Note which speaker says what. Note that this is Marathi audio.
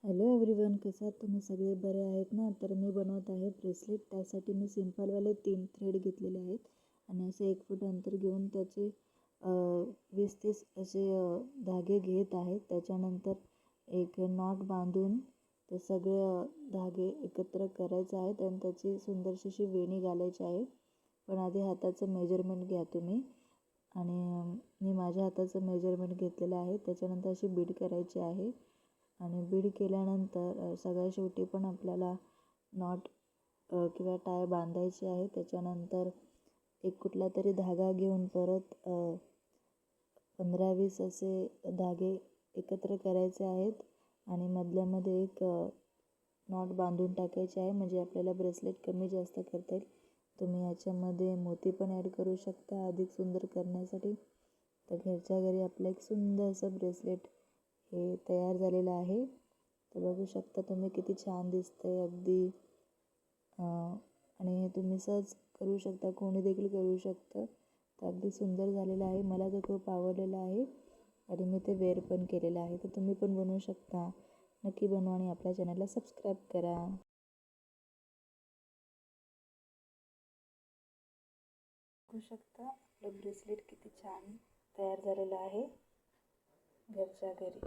Speaker 1: हॅलो एव्हरीवन, कसे आहात तुम्ही सगळे? बरे आहेत ना? तर मी बनवत आहे ब्रेसलेट. त्यासाठी मी सिंपलवाले 3 थ्रेड घेतलेले आहेत आणि असे 1 फूट अंतर घेऊन त्याचे 20-30 असे धागे घेत आहेत. त्याच्यानंतर एक नॉट बांधून ते सगळे धागे एकत्र करायचे आहेत आणि त्याची सुंदरशी अशी वेणी घालायची आहे. पण आधी हाताचं मेजरमेंट घ्या तुम्ही. आणि मी माझ्या हाताचं मेजरमेंट घेतलेलं आहे. त्याच्यानंतर अशी बीड करायची आहे आणि बीड केल्यानंतर सगळ्या शेवटी पण आपल्याला नॉट किंवा टाय बांधायची आहे. त्याच्यानंतर एक कुठला तरी धागा घेऊन परत 15-20 असे धागे एकत्र करायचे आहेत आणि मधल्यामध्ये एक नॉट बांधून टाकायचे आहे, म्हणजे आपल्याला ब्रेसलेट कमी जास्त करता येईल. तुम्ही याच्यामध्ये मोती पण ॲड करू शकता अधिक सुंदर करण्यासाठी. तर घरच्या घरी आपलं एक सुंदर असं ब्रेसलेट हे तयार झालेलं आहे. तर बघू शकता तुम्ही किती छान दिसतंय अगदी. आणि हे तुम्ही सहज करू शकता, कोणी देखील करू शकतं. तर अगदी सुंदर झालेलं आहे. मला तर खूप आवडलेलं आहे आणि मी ते वेअर पण केलेलं आहे. तर तुम्ही पण बनवू शकता. नक्की बनवा आणि आपल्या चॅनलला सबस्क्राईब करा. बघू शकता आपलं ब्रेसलेट किती छान तयार झालेलं आहे घरच्या घरी.